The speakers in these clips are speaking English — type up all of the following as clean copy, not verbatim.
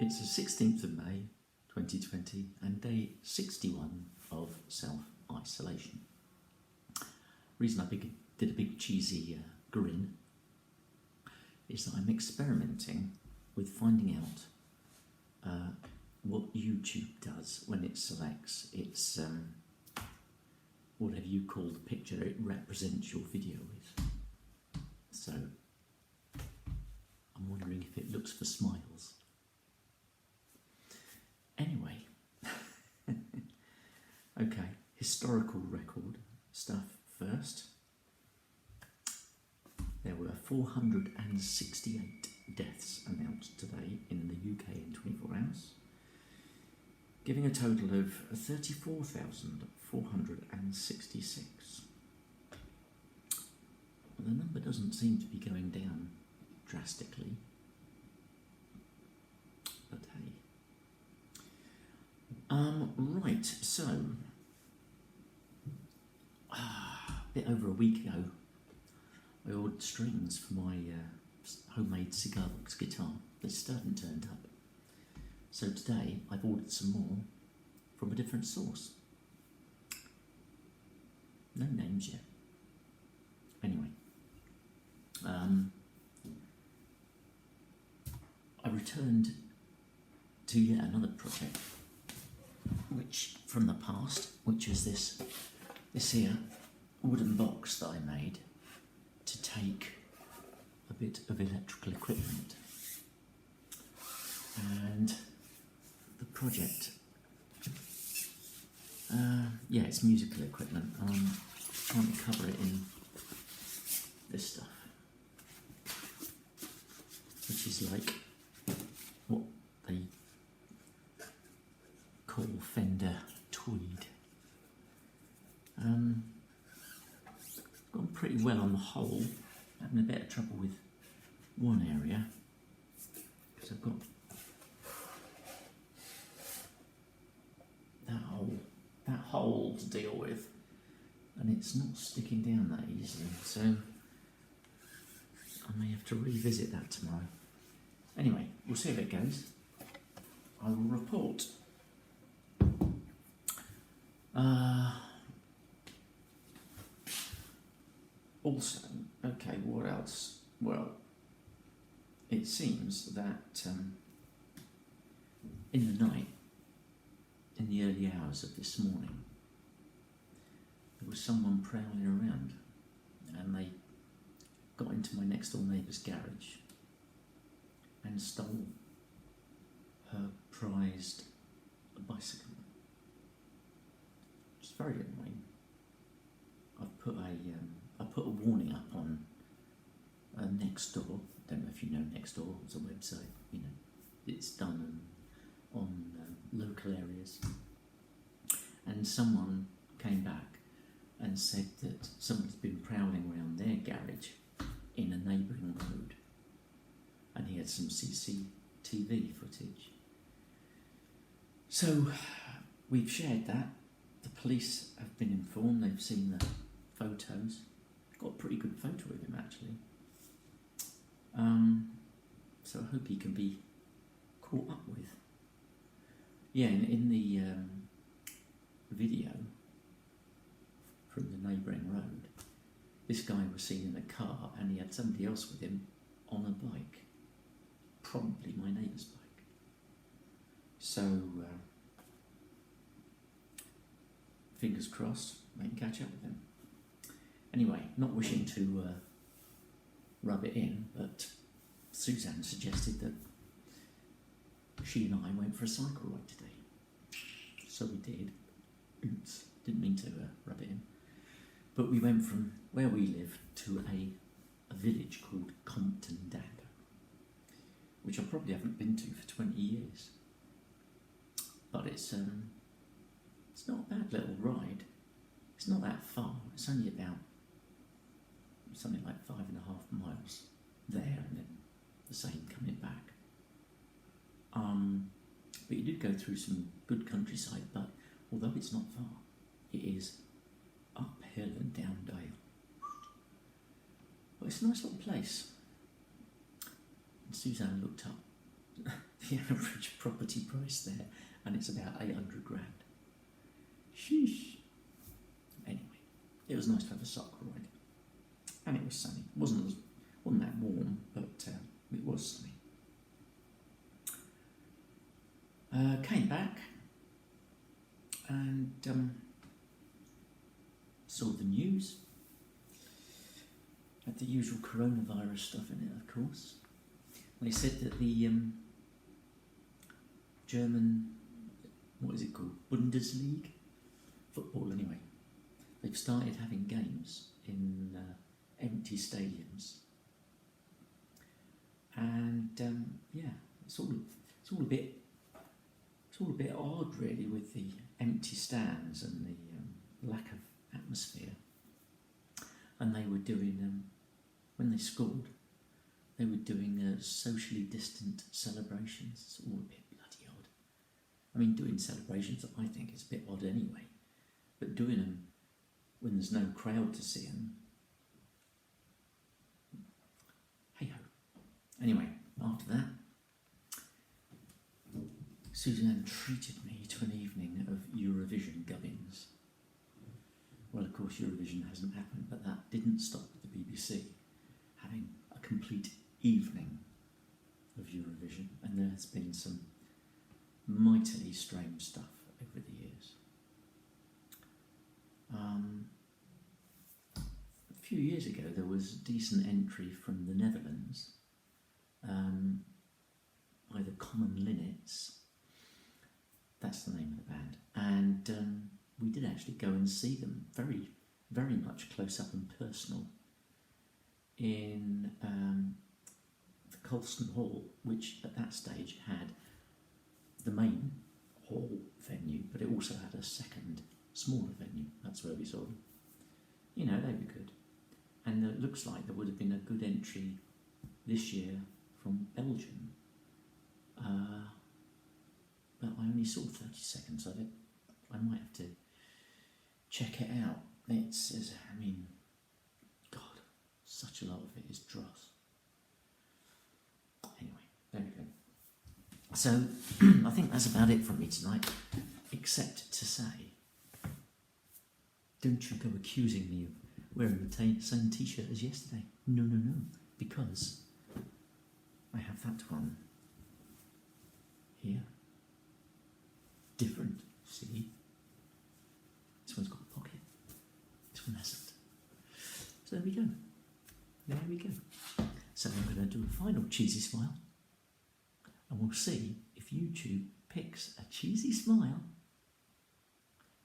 It's the 16th of May 2020 and day 61 of self-isolation. Reason I did a big cheesy grin is that I'm experimenting with finding out what YouTube does when it selects its whatever you call the picture it represents your video with. So I'm wondering if it looks for smiles. Anyway, okay, historical record stuff first. There were 468 deaths announced today in the UK in 24 hours, giving a total of 34,466. Well, the number doesn't seem to be going down drastically, but hey. Right, so, a bit over a week ago, I ordered strings for my homemade cigar box guitar. They still haven't turned up. So today, I've ordered some more from a different source. No names yet. Anyway, I returned to yet another project, which from the past, which is this here wooden box that I made to take a bit of electrical equipment. And the project, yeah, it's musical equipment. Trying to cover it in this stuff, which is like what they call Fender tweed. Gone pretty well on the whole. Having a bit of trouble with one area because I've got that hole to deal with, and it's not sticking down that easily, so I may have to revisit that tomorrow. Anyway, we'll see how it goes. I will report. Also, okay, what else? Well, it seems that in the night, in the early hours of this morning, there was someone prowling around, and they got into my next door neighbour's garage and stole her prized bicycle. It's very annoying. I put a warning up on Nextdoor. Don't know if you know Nextdoor. It's a website. You know, it's done on local areas. And someone came back and said that somebody's been prowling around their garage in a neighbouring road, and he had some CCTV footage. So we've shared that. The police have been informed. They've seen the photos. Got a pretty good photo of him, actually. So I hope he can be caught up with. Yeah, in the video from the neighbouring road, this guy was seen in a car and he had somebody else with him on a bike, probably my neighbour's bike. So, fingers crossed, I can catch up with him. Anyway, not wishing to rub it in, but Suzanne suggested that she and I went for a cycle ride today. So we did. Oops, didn't mean to rub it in. But we went from where we live to a village called Compton Dab, which I probably haven't been to for 20 years. But it's not a bad little ride. It's not that far. It's only about something like 5.5 miles there, and then the same coming back. But you did go through some good countryside, but although it's not far, it is uphill and down dale. But it's a nice little place. And Suzanne looked up the average property price there, and it's about 800 grand. Sheesh. Anyway, it was nice to have a soccer ride, and it was sunny. It wasn't that warm, but it was sunny. Came back and saw the news. Had the usual coronavirus stuff in it, of course. They said that the German, what is it called? Bundesliga? Football, anyway. They've started having games in empty stadiums. And yeah, it's all a bit odd, really, with the empty stands and the lack of atmosphere. And they were doing, when they scored, they were doing socially distant celebrations. It's all a bit bloody odd. I mean, doing celebrations, I think, is a bit odd anyway. But doing them when there's no crowd to see them, hey-ho. Anyway, after that, Suzanne treated me to an evening of Eurovision gubbins. Well, of course, Eurovision hasn't happened, but that didn't stop the BBC having a complete evening of Eurovision, and there has been some mightily strange stuff over the years. A few years ago, there was a decent entry from the Netherlands by the Common Linnets. That's the name of the band, and we did actually go and see them very, very much close up and personal in the Colston Hall, which at that stage had the main hall venue, but it also had a second, smaller venue. That's where we saw them. You know, they were good. And it looks like there would have been a good entry this year from Belgium. But I only saw 30 seconds of it. I might have to check it out. It's, I mean, God, such a lot of it is dross. Anyway, there we go. So, I think that's about it from me tonight, except to say, don't you go accusing me of wearing the same t-shirt as yesterday. No, no, no, because I have that one here. Different, see? This one's got a pocket, this one hasn't. So there we go. There we go. So I'm going to do a final cheesy smile, and we'll see if YouTube picks a cheesy smile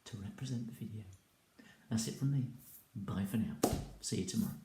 to represent the video. That's it from me. Bye for now. See you tomorrow.